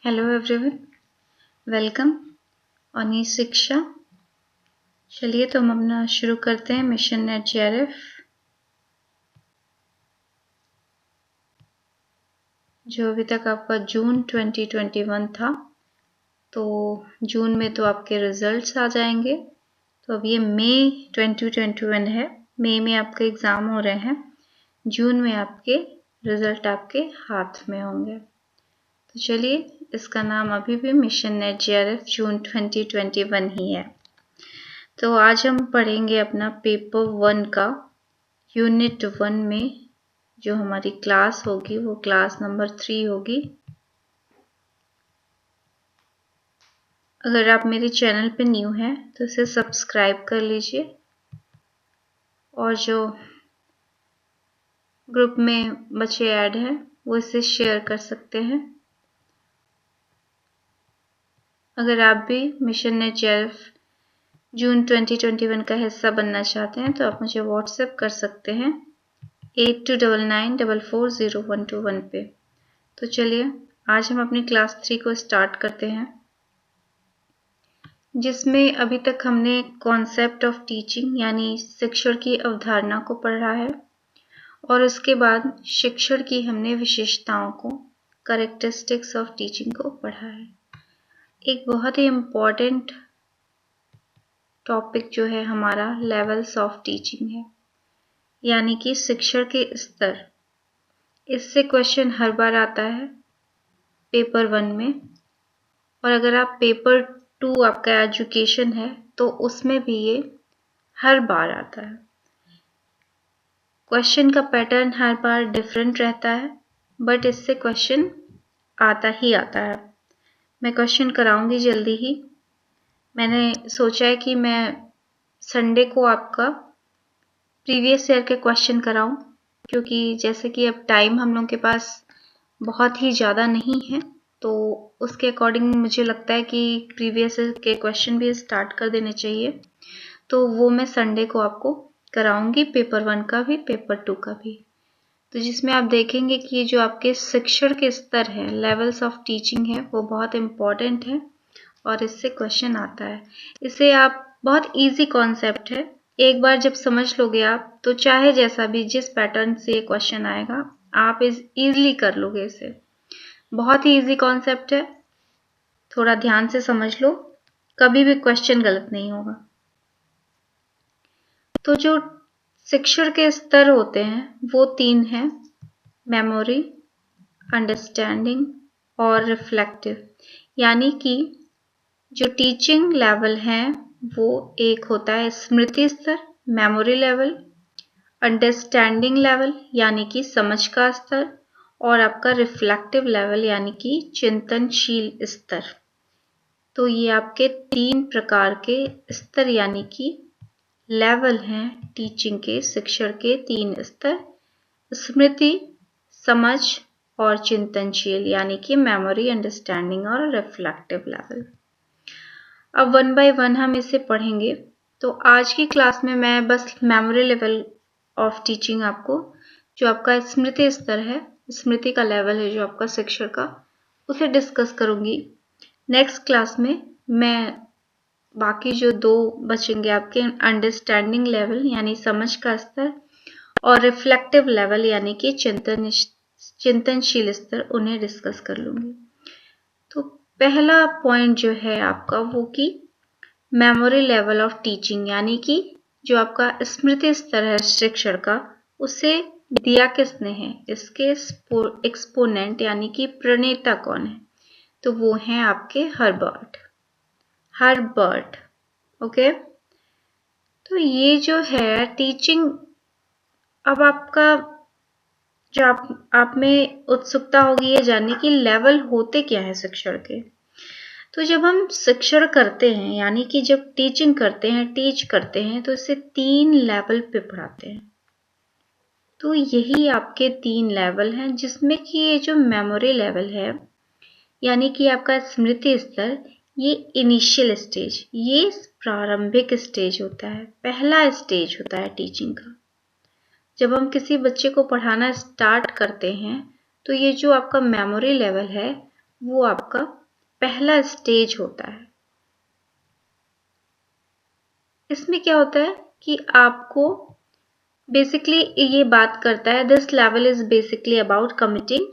Hello everyone, welcome on ई शिक्षा। चलिए तो हम अपना शुरू करते हैं मिशन नेट JRF। जो अभी तक आपका जून 2021 था, तो जून में तो आपके रिजल्ट्स आ जाएंगे। तो अब ये मई 2021 है, मई में आपके एग्ज़ाम हो रहे हैं, जून में आपके रिजल्ट आपके हाथ में होंगे। तो चलिए, इसका नाम अभी भी मिशन नेट JRF जून 2021 ही है। तो आज हम पढ़ेंगे अपना पेपर 1 का यूनिट 1 में जो हमारी क्लास होगी वो क्लास नंबर 3 होगी। अगर आप मेरे चैनल पे न्यू हैं तो इसे सब्सक्राइब कर लीजिए और जो ग्रुप में बच्चे ऐड हैं वो इसे शेयर कर सकते हैं। अगर आप भी मिशन नेट JRF जून 2021 का हिस्सा बनना चाहते हैं तो आप मुझे व्हाट्सएप कर सकते हैं 8299440121 पे। तो चलिए आज हम अपनी क्लास 3 को स्टार्ट करते हैं, जिसमें अभी तक हमने कॉन्सेप्ट ऑफ टीचिंग यानी शिक्षण की अवधारणा को पढ़ा है और उसके बाद शिक्षण की हमने विशेषताओं को, कैरेक्टरिस्टिक्स ऑफ टीचिंग को पढ़ा है। एक बहुत ही इम्पॉर्टेंट टॉपिक जो है हमारा लेवल्स ऑफ टीचिंग है, यानी कि शिक्षण के स्तर। इससे क्वेश्चन हर बार आता है पेपर 1 में, और अगर आप पेपर 2 आपका एजुकेशन है तो उसमें भी ये हर बार आता है। क्वेश्चन का पैटर्न हर बार डिफरेंट रहता है, बट इससे क्वेश्चन आता ही आता है। मैं क्वेश्चन कराऊंगी जल्दी ही। मैंने सोचा है कि मैं संडे को आपका प्रीवियस ईयर के क्वेश्चन कराऊं, क्योंकि जैसे कि अब टाइम हम लोग के पास बहुत ही ज़्यादा नहीं है, तो उसके अकॉर्डिंग मुझे लगता है कि प्रीवियस ईयर के क्वेश्चन भी स्टार्ट कर देने चाहिए। तो वो मैं संडे को आपको कराऊंगी, पेपर 1 का भी, पेपर 2 का भी। तो जिसमें आप देखेंगे कि जो आपके शिक्षण के स्तर है, लेवल्स ऑफ टीचिंग है, वो बहुत इम्पॉर्टेंट है और इससे क्वेश्चन आता है। इसे आप बहुत इजी कॉन्सेप्ट है, एक बार जब समझ लोगे आप तो चाहे जैसा भी जिस पैटर्न से क्वेश्चन आएगा आप इजीली कर लोगे इसे। बहुत ही इजी कॉन्सेप्ट है, थोड़ा ध्यान से समझ लो, कभी भी क्वेश्चन गलत नहीं होगा। तो जो शिक्षण के स्तर होते हैं वो 3 हैं, मेमोरी, अंडरस्टैंडिंग और रिफ्लेक्टिव। यानी कि जो टीचिंग लेवल है वो एक होता है स्मृति स्तर, मेमोरी लेवल, अंडरस्टैंडिंग लेवल यानी कि समझ का स्तर, और आपका रिफ्लेक्टिव लेवल यानी कि चिंतनशील स्तर। तो ये आपके 3 प्रकार के स्तर यानी कि लेवल हैं टीचिंग के, शिक्षण के 3 स्तर, स्मृति, समझ और चिंतनशील यानी कि मेमोरी, अंडरस्टैंडिंग और रिफ्लेक्टिव लेवल। अब 1 बाय 1 हम इसे पढ़ेंगे। तो आज की क्लास में मैं बस मेमोरी लेवल ऑफ टीचिंग आपको, जो आपका स्मृति स्तर है, स्मृति का लेवल है जो आपका शिक्षण का, उसे डिस्कस करूंगी। नेक्स्ट क्लास में मैं बाकी जो 2 बचेंगे आपके, अंडरस्टैंडिंग लेवल यानी समझ का स्तर और रिफ्लेक्टिव लेवल यानी कि चिंतनशील स्तर, उन्हें डिस्कस कर लूंगी। तो पहला पॉइंट जो है आपका वो कि मेमोरी लेवल ऑफ टीचिंग, यानी कि जो आपका स्मृति स्तर है शिक्षण का, उसे दिया किसने है, इसके एक्सपोनेंट यानी कि प्रणेता कौन है, तो वो हैं आपके हर्बर्ट। ओके, तो ये जो है टीचिंग, अब आपका जो आप में उत्सुकता होगी ये जानने की लेवल होते क्या है शिक्षण के। तो जब हम शिक्षण करते हैं यानी कि जब टीचिंग करते हैं, टीच करते हैं, तो इसे 3 लेवल पे पढ़ाते हैं। तो यही आपके 3 लेवल हैं, जिसमें कि ये जो मेमोरी लेवल है यानी कि आपका स्मृति स्तर, ये इनिशियल स्टेज, ये प्रारंभिक स्टेज होता है, पहला स्टेज होता है टीचिंग का। जब हम किसी बच्चे को पढ़ाना स्टार्ट करते हैं तो ये जो आपका मेमोरी लेवल है वो आपका पहला स्टेज होता है। इसमें क्या होता है कि आपको बेसिकली ये बात करता है, this level is basically about committing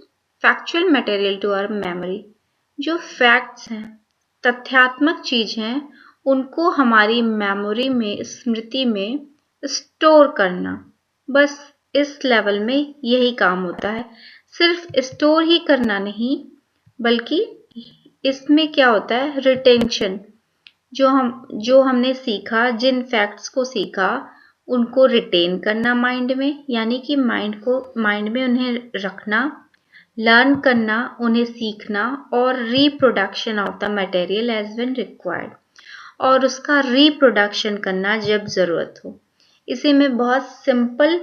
factual material to our memory. जो फैक्ट्स हैं, तथ्यात्मक चीज हैं, उनको हमारी मेमोरी में, स्मृति में स्टोर करना। बस इस लेवल में यही काम होता है। सिर्फ स्टोर ही करना नहीं, बल्कि इसमें क्या होता है, रिटेंशन। जो हमने सीखा, जिन फैक्ट्स को सीखा, उनको रिटेन करना माइंड में, यानी कि माइंड में उन्हें रखना, लर्न करना, उन्हें सीखना, और reproduction of the material as when required, और उसका रिप्रोडक्शन करना जब जरूरत हो। इसे मैं बहुत सिंपल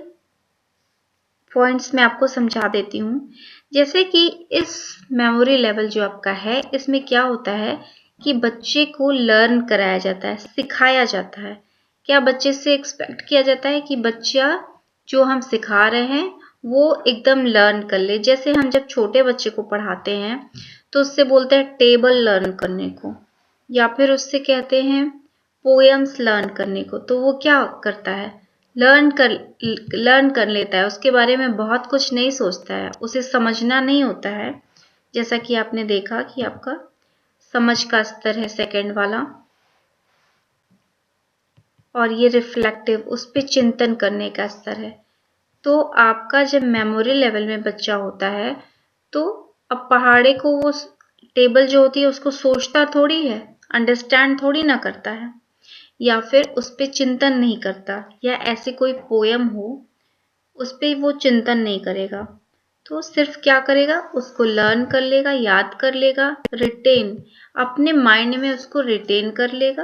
पॉइंट्स में आपको समझा देती हूँ। जैसे कि इस मेमोरी लेवल जो आपका है, इसमें क्या होता है कि बच्चे को लर्न कराया जाता है, सिखाया जाता है। क्या बच्चे से एक्सपेक्ट किया जाता है कि बच्चा जो हम सिखा रहे हैं वो एकदम लर्न कर ले। जैसे हम जब छोटे बच्चे को पढ़ाते हैं तो उससे बोलते हैं टेबल लर्न करने को, या फिर उससे कहते हैं पोएम्स लर्न करने को, तो वो क्या करता है, लर्न कर लेता है। उसके बारे में बहुत कुछ नहीं सोचता है, उसे समझना नहीं होता है। जैसा कि आपने देखा कि आपका समझ का स्तर है सेकंड वाला, और ये रिफ्लेक्टिव, उस पर चिंतन करने का स्तर है। तो आपका जब मेमोरी लेवल में बच्चा होता है, तो अब पहाड़े को वो टेबल जो होती है उसको सोचता थोड़ी है, अंडरस्टैंड थोड़ी ना करता है, या फिर उस पर चिंतन नहीं करता, या ऐसे कोई पोयम हो उस पर वो चिंतन नहीं करेगा। तो सिर्फ क्या करेगा, उसको लर्न कर लेगा, याद कर लेगा, रिटेन, अपने माइंड में उसको रिटेन कर लेगा।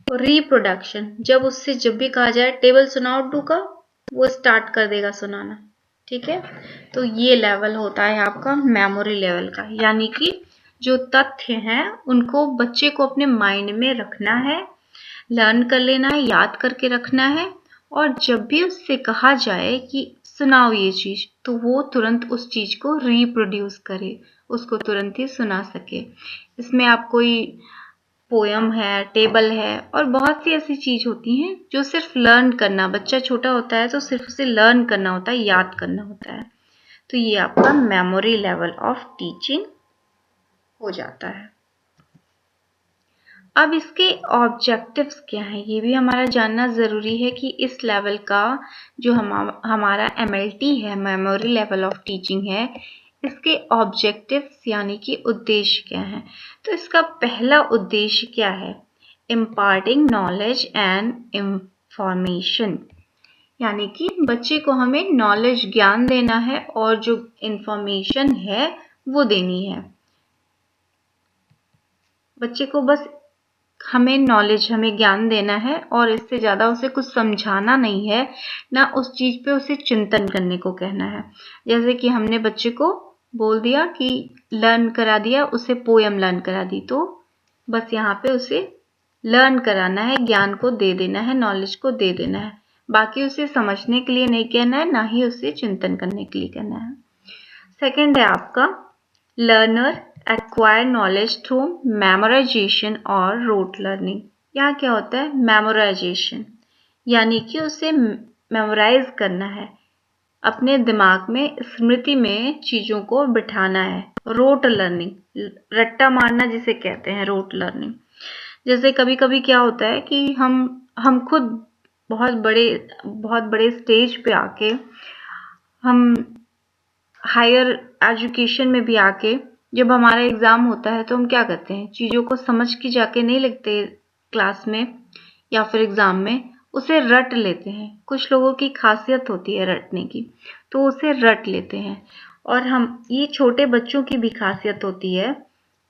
और रिप्रोडक्शन, जब भी कहा जाए टेबल सुनाओ टू का, वो स्टार्ट कर देगा सुनाना। ठीक है, तो ये लेवल होता है आपका मेमोरी लेवल का, यानी कि जो तथ्य हैं उनको बच्चे को अपने माइंड में रखना है, लर्न कर लेना है, याद करके रखना है, और जब भी उससे कहा जाए कि सुनाओ ये चीज, तो वो तुरंत उस चीज को रिप्रोड्यूस करे, उसको तुरंत ही सुना सके। इसमें आप कोई पोयम है, टेबल है, और बहुत सी ऐसी चीज होती हैं जो सिर्फ लर्न करना, बच्चा छोटा होता है तो सिर्फ उसे लर्न करना होता है, याद करना होता है। तो ये आपका मेमोरी लेवल ऑफ टीचिंग हो जाता है। अब इसके ऑब्जेक्टिव्स क्या हैं, ये भी हमारा जानना ज़रूरी है कि इस लेवल का जो हमारा MLT है, मेमोरी लेवल ऑफ टीचिंग है, इसके ऑब्जेक्टिव्स यानी कि उद्देश्य क्या हैं। तो इसका पहला उद्देश्य क्या है, इम्पार्टिंग नॉलेज एंड इंफॉर्मेशन, यानी कि बच्चे को हमें नॉलेज, ज्ञान देना है, और जो इंफॉर्मेशन है वो देनी है। बच्चे को बस हमें ज्ञान देना है, और इससे ज़्यादा उसे कुछ समझाना नहीं है, ना उस चीज़ पे उसे चिंतन करने को कहना है। जैसे कि हमने बच्चे को बोल दिया कि लर्न करा दिया, उसे पोयम लर्न करा दी, तो बस यहाँ पे उसे लर्न कराना है, ज्ञान को दे देना है, नॉलेज को दे देना है। बाकी उसे समझने के लिए नहीं कहना है, ना ही उसे चिंतन करने के लिए कहना है। सेकेंड है आपका learner acquire knowledge through memorisation और रोट लर्निंग। यहाँ क्या होता है, मेमोराइजेशन, यानी कि उसे मेमोराइज करना है, अपने दिमाग में, स्मृति में चीज़ों को बिठाना है। रोट लर्निंग, रट्टा मारना जिसे कहते हैं, रोट लर्निंग। जैसे कभी कभी क्या होता है कि हम खुद बहुत बड़े स्टेज पे आके, हम हायर एजुकेशन में भी आके, जब हमारा एग्ज़ाम होता है तो हम क्या करते हैं, चीज़ों को समझ के जाके नहीं लिखते क्लास में या फिर एग्ज़ाम में, उसे रट लेते हैं। कुछ लोगों की खासियत होती है रटने की, तो उसे रट लेते हैं। और ये छोटे बच्चों की भी खासियत होती है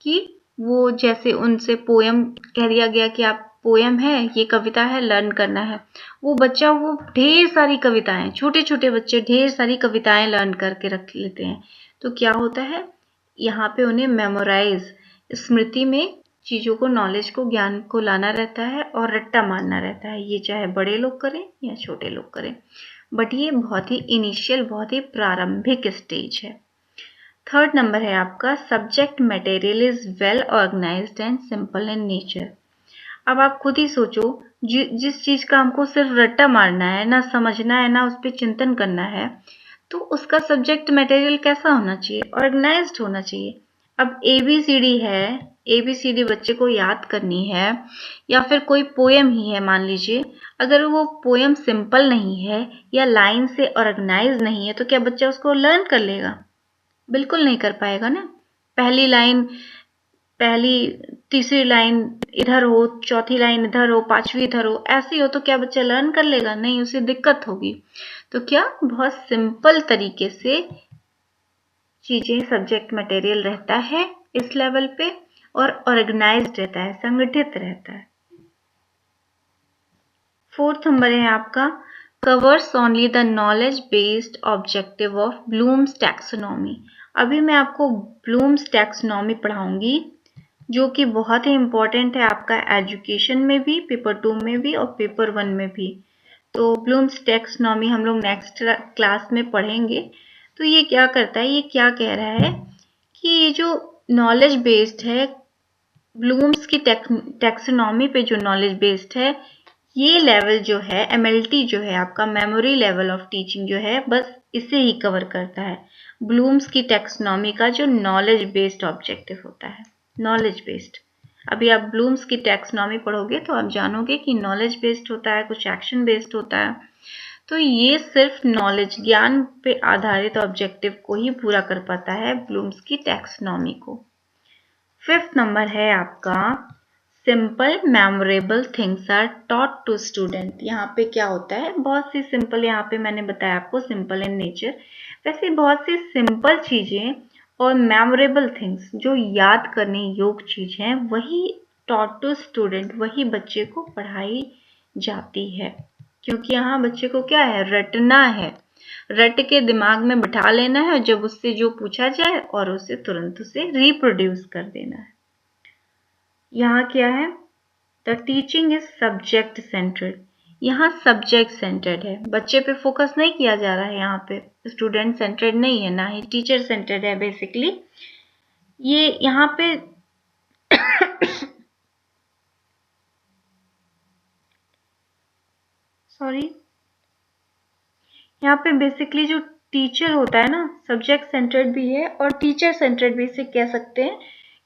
कि वो, जैसे उनसे पोयम कह दिया गया कि आप पोयम है, ये कविता है, लर्न करना है, वो बच्चा वो ढेर सारी कविताएं, छोटे छोटे बच्चे ढेर सारी कविताएं लर्न करके रख लेते हैं। तो क्या होता है, यहाँ पे उन्हें मेमोराइज, स्मृति में चीज़ों को, नॉलेज को, ज्ञान को लाना रहता है, और रट्टा मारना रहता है। ये चाहे बड़े लोग करें या छोटे लोग करें, बट ये बहुत ही इनिशियल, बहुत ही प्रारंभिक स्टेज है। थर्ड नंबर है आपका subject material is well organised and simple in nature. अब आप खुद ही सोचो, जिस चीज का हमको सिर्फ रट्टा मारना है, ना समझना है, ना उस पर चिंतन करना है, तो उसका सब्जेक्ट मटेरियल कैसा होना चाहिए? ऑर्गेनाइज्ड होना चाहिए। अब ABCD है, ABCD बच्चे को याद करनी है, या फिर कोई पोयम ही है मान लीजिए, अगर वो पोयम सिंपल नहीं है या लाइन से ऑर्गेनाइज नहीं है तो क्या बच्चा उसको लर्न कर लेगा? बिल्कुल नहीं कर पाएगा ना। पहली लाइन, पहली तीसरी लाइन इधर हो, चौथी लाइन इधर हो, पांचवी इधर हो, ऐसी हो तो क्या बच्चा लर्न कर लेगा? नहीं, उसे दिक्कत होगी। तो क्या बहुत सिंपल तरीके से चीजें सब्जेक्ट मटेरियल रहता है इस लेवल पे, और ऑर्गेनाइज्ड रहता है, संगठित रहता है। फोर्थ नंबर है आपका covers only the knowledge based objective of Bloom's taxonomy. अभी मैं आपको ब्लूम्स टैक्सोनॉमी पढ़ाऊंगी, जो कि बहुत ही इंपॉर्टेंट है आपका एजुकेशन में भी, पेपर 2 में भी और पेपर 1 में भी। तो ब्लूम्स टैक्सोनॉमी हम लोग नेक्स्ट क्लास में पढ़ेंगे। तो ये क्या करता है, ये क्या कह रहा है कि ये जो नॉलेज बेस्ड है, ब्लूम्स की टैक्सोनॉमी पे जो नॉलेज बेस्ड है, ये लेवल जो है MLT जो है आपका मेमोरी लेवल ऑफ टीचिंग जो है, बस इसे ही कवर करता है। ब्लूम्स की टैक्सोनॉमी का जो नॉलेज बेस्ड ऑब्जेक्टिव होता है, नॉलेज बेस्ड। अभी आप ब्लूम्स की टैक्सोनॉमी पढ़ोगे तो आप जानोगे कि नॉलेज बेस्ड होता है, कुछ एक्शन बेस्ड होता है। तो ये सिर्फ नॉलेज, ज्ञान पे आधारित ऑब्जेक्टिव को ही पूरा कर पाता है, ब्लूम्स की टैक्सोनॉमी को। फिफ्थ नंबर है आपका simple memorable things are taught to student. यहाँ पे क्या होता है, बहुत सी सिंपल, यहाँ पे मैंने बताया आपको सिंपल इन नेचर, वैसे बहुत सी सिंपल चीजें और मेमोरेबल थिंग्स जो याद करने योग्य चीज है, वही टॉट टू स्टूडेंट, वही बच्चे को पढ़ाई जाती है। क्योंकि यहाँ बच्चे को क्या है, रटना है, रट के दिमाग में बिठा लेना है, जब उससे जो पूछा जाए और उसे तुरंत उसे रिप्रोड्यूस कर देना है। यहाँ क्या है, the teaching is subject centred. यहाँ सब्जेक्ट सेंटर्ड है, बच्चे पे फोकस नहीं किया जा रहा है, यहाँ पे स्टूडेंट सेंटर्ड नहीं है, ना ही टीचर सेंटर्ड है। बेसिकली ये यहाँ पे सॉरी, यहाँ पे बेसिकली जो टीचर होता है ना, सब्जेक्ट सेंटर्ड भी है और टीचर सेंटर्ड भी इसे कह सकते हैं,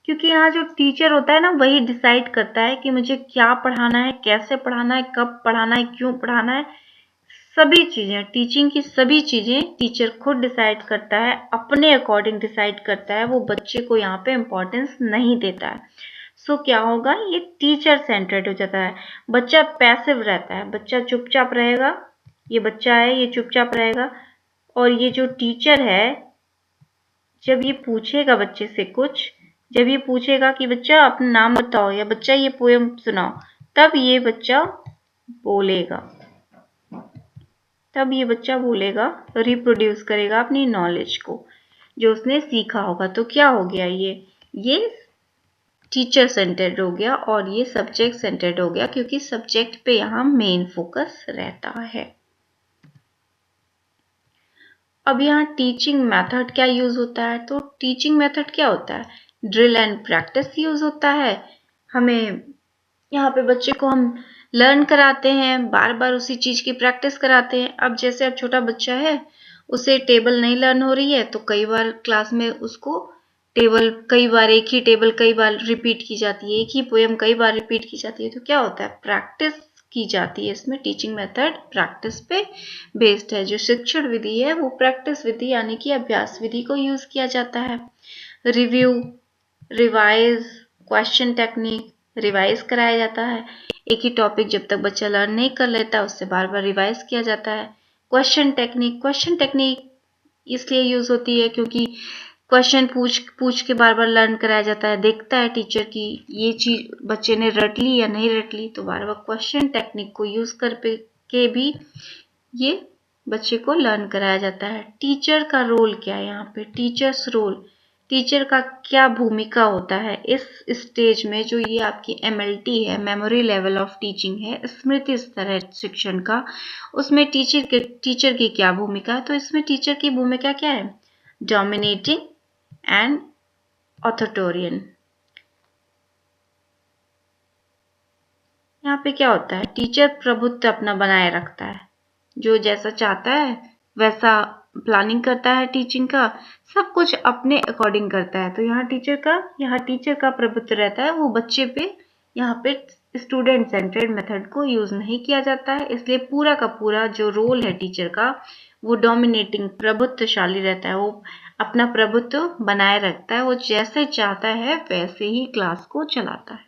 क्योंकि यहाँ जो टीचर होता है ना, वही डिसाइड करता है कि मुझे क्या पढ़ाना है, कैसे पढ़ाना है, कब पढ़ाना है, क्यों पढ़ाना है। सभी चीजें, टीचिंग की सभी चीजें टीचर खुद डिसाइड करता है, अपने अकॉर्डिंग डिसाइड करता है, वो बच्चे को यहाँ पे इम्पोर्टेंस नहीं देता है। सो क्या होगा, ये टीचर सेंटर्ड हो जाता है। बच्चा पैसिव रहता है, बच्चा चुपचाप रहेगा, ये बच्चा है ये चुपचाप रहेगा, और ये जो टीचर है, जब ये पूछेगा बच्चे से कुछ, जब ये पूछेगा कि बच्चा अपना नाम बताओ या बच्चा ये पोयम सुनाओ, तब ये बच्चा बोलेगा, तब ये बच्चा बोलेगा, रिप्रोड्यूस करेगा अपनी नॉलेज को जो उसने सीखा होगा। तो क्या हो गया, ये टीचर सेंटर्ड हो गया और ये सब्जेक्ट सेंटर्ड हो गया, क्योंकि सब्जेक्ट पे यहाँ मेन फोकस रहता है। अब यहाँ टीचिंग मेथड क्या यूज होता है, तो टीचिंग मेथड क्या होता है, ड्रिल एंड प्रैक्टिस यूज होता है। हमें यहाँ पे बच्चे को हम लर्न कराते हैं, बार बार उसी चीज की प्रैक्टिस कराते हैं। अब जैसे अब छोटा बच्चा है, उसे टेबल नहीं लर्न हो रही है, तो कई बार क्लास में उसको टेबल, कई बार एक ही टेबल कई बार रिपीट की जाती है, एक ही पोएम कई बार रिपीट की जाती है। तो क्या होता है, प्रैक्टिस की जाती है। इसमें टीचिंग मेथड प्रैक्टिस पे बेस्ड है। जो शिक्षण विधि है वो प्रैक्टिस विधि यानी कि अभ्यास विधि को यूज किया जाता है। Review, revise, question technique, revise कराया जाता है। एक ही टॉपिक जब तक बच्चा लर्न नहीं कर लेता, उससे बार बार रिवाइज किया जाता है। क्वेश्चन टेक्निक इसलिए यूज होती है क्योंकि क्वेश्चन पूछ के बार बार लर्न कराया जाता है। देखता है टीचर की ये चीज बच्चे ने रट ली या नहीं रट ली, तो बार बार क्वेश्चन टेक्निक को यूज करके भी ये बच्चे को लर्न कराया जाता है। टीचर का रोल क्या है यहाँ पे, टीचर्स रोल, टीचर का क्या भूमिका होता है इस स्टेज में, जो ये आपकी MLT है, मेमोरी लेवल ऑफ टीचिंग है, स्मृति स्तर है शिक्षण का, उसमें टीचर की क्या भूमिका है। तो इसमें टीचर की भूमिका क्या है, डोमिनेटिंग, एंड ऑथोरिटेरियन। यहाँ पे क्या होता है, टीचर प्रभुत्व अपना बनाए रखता है, जो जैसा चाहता है वैसा प्लानिंग करता है टीचिंग का, सब कुछ अपने अकॉर्डिंग करता है। तो यहाँ टीचर का प्रभुत्व रहता है, वो बच्चे पे यहाँ पे स्टूडेंट सेंटर्ड मेथड को यूज नहीं किया जाता है, इसलिए पूरा का पूरा जो रोल है टीचर का वो डोमिनेटिंग प्रभुत्वशाली रहता है, वो अपना प्रभुत्व बनाए रखता है, वो जैसे चाहता है वैसे ही क्लास को चलाता है।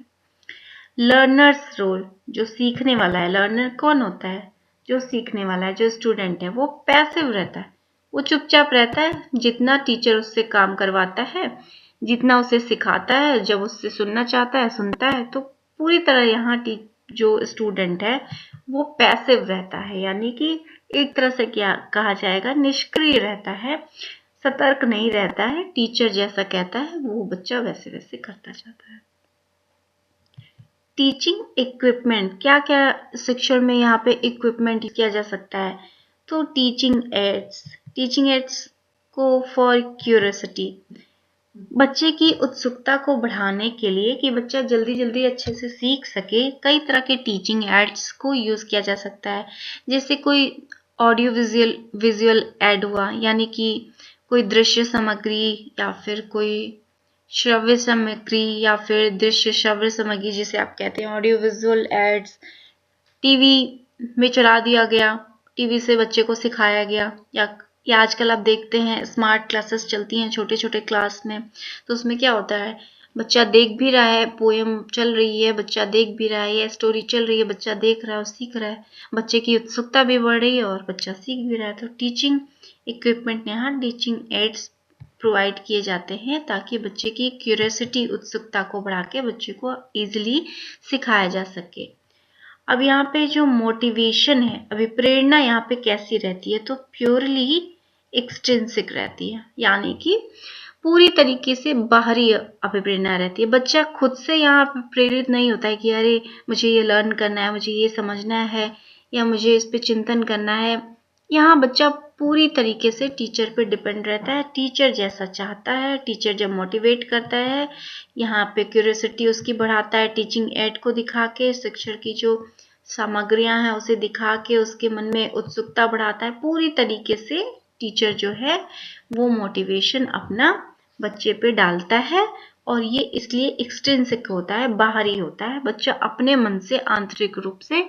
लर्नर्स रोल, जो सीखने वाला है, लर्नर कौन होता है, जो सीखने वाला है, जो स्टूडेंट है, वो पैसिव रहता है, वो चुपचाप रहता है, जितना टीचर उससे काम करवाता है, जितना उसे सिखाता है, जब उससे सुनना चाहता है सुनता है। तो पूरी तरह यहाँ जो स्टूडेंट है वो पैसिव रहता है, यानी कि एक तरह से क्या कहा जाएगा, निष्क्रिय रहता है, सतर्क नहीं रहता है, टीचर जैसा कहता है वो बच्चा वैसे वैसे करता जाता है। टीचिंग इक्विपमेंट, क्या क्या शिक्षण में यहाँ पे इक्विपमेंट किया जा सकता है, तो टीचिंग एड्स को फॉर क्यूरियोसिटी, बच्चे की उत्सुकता को बढ़ाने के लिए कि बच्चा जल्दी जल्दी अच्छे से सीख सके, कई तरह के टीचिंग एड्स को यूज किया जा सकता है। जैसे कोई ऑडियो विजुअल एड हुआ, यानी कि कोई दृश्य सामग्री या फिर कोई श्रव्य सामग्री या फिर दृश्य श्रव्य सामग्री जिसे आप कहते हैं ऑडियो विजुअल एड्स, टीवी में चला दिया गया, टीवी से बच्चे को सिखाया गया, या आजकल आप देखते हैं स्मार्ट क्लासेस चलती हैं छोटे छोटे क्लास में, तो उसमें क्या होता है, बच्चा देख भी रहा है, पोएम चल रही है बच्चा देख भी रहा है, या स्टोरी चल रही है बच्चा देख रहा है और सीख रहा है, बच्चे की उत्सुकता भी बढ़ रही है और बच्चा सीख भी रहा है। तो टीचिंग इक्विपमेंट यहाँ टीचिंग एड्स प्रोवाइड किए जाते हैं ताकि बच्चे की क्यूरियोसिटी, उत्सुकता को बढ़ा के बच्चे को इजीली सिखाया जा सके। अब यहाँ पे जो मोटिवेशन है, अभी प्रेरणा यहाँ पे कैसी रहती है, तो प्योरली एक्सट्रिंसिक रहती है, यानी कि पूरी तरीके से बाहरी अभिप्रेरणा रहती है। बच्चा खुद से यहाँ पे प्रेरित नहीं होता है कि अरे मुझे ये लर्न करना है, मुझे ये समझना है या मुझे इस पे चिंतन करना है। यहाँ बच्चा पूरी तरीके से टीचर पे डिपेंड रहता है, टीचर जैसा चाहता है, टीचर जब मोटिवेट करता है, यहाँ पे क्यूरियोसिटी उसकी बढ़ाता है, टीचिंग एड को दिखा के, शिक्षण की जो सामग्रियां हैं उसे दिखा के उसके मन में उत्सुकता बढ़ाता है। पूरी तरीके से टीचर जो है वो मोटिवेशन अपना बच्चे पे डालता है, और ये इसलिए एक्सट्रिंसिक होता है, बाहरी होता है, बच्चा अपने मन से आंतरिक रूप से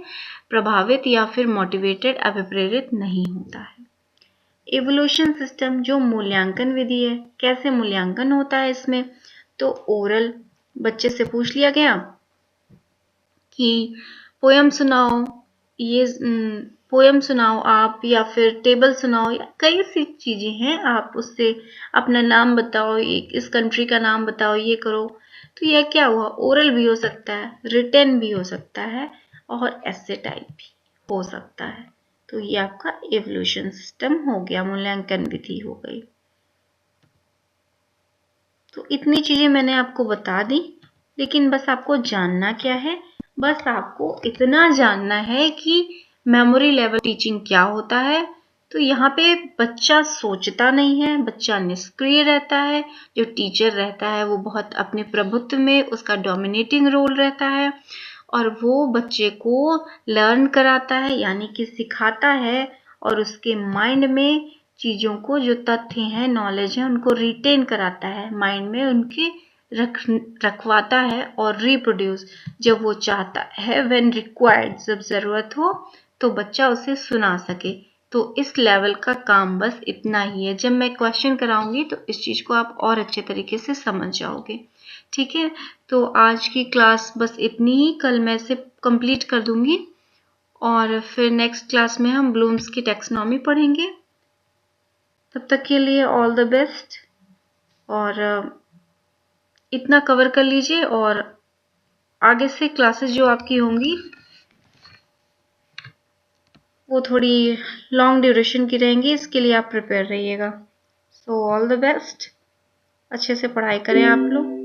प्रभावित या फिर मोटिवेटेड, अभिप्रेरित नहीं होता है। इवोल्यूशन सिस्टम, जो मूल्यांकन विधि है, कैसे मूल्यांकन होता है इसमें, तो ओरल, बच्चे से पूछ लिया गया कि पोयम सुनाओ, ये पोयम सुनाओ आप, या फिर टेबल सुनाओ, या कई सी चीजें हैं, आप उससे अपना नाम बताओ, इस कंट्री का नाम बताओ, ये करो। तो यह क्या हुआ, ओरल भी हो सकता है, रिटन भी हो सकता है और ऐसे टाइप भी हो सकता है। तो ये आपका इवोल्यूशन सिस्टम हो गया, मूल्यांकन विधि हो गई। तो इतनी चीजें मैंने आपको बता दी, लेकिन बस आपको जानना क्या है, बस आपको इतना जानना है कि मेमोरी लेवल टीचिंग क्या होता है। तो यहाँ पे बच्चा सोचता नहीं है, बच्चा निष्क्रिय रहता है, जो टीचर रहता है वो बहुत अपने प्रभुत्व में, उसका डोमिनेटिंग रोल रहता है, और वो बच्चे को लर्न कराता है, यानी कि सिखाता है, और उसके माइंड में चीजों को, जो तथ्य हैं, नॉलेज है, उनको रिटेन कराता है, माइंड में उनके रखवाता है, और रिप्रोड्यूस जब वो चाहता है, व्हेन रिक्वायर्ड, जब जरूरत हो तो बच्चा उसे सुना सके। तो इस लेवल का काम बस इतना ही है। जब मैं क्वेश्चन कराऊंगी तो इस चीज को आप और अच्छे तरीके से समझ जाओगे। ठीक है, तो आज की क्लास बस इतनी ही, कल मैं इसे कंप्लीट कर दूंगी, और फिर नेक्स्ट क्लास में हम ब्लूम्स की टैक्सोनॉमी पढ़ेंगे। तब तक के लिए ऑल द बेस्ट, और इतना कवर कर लीजिए, और आगे से क्लासेस जो आपकी होंगी वो थोड़ी लॉन्ग ड्यूरेशन की रहेंगी, इसके लिए आप प्रिपेयर रहिएगा। सो ऑल द बेस्ट, अच्छे से पढ़ाई करें आप लोग।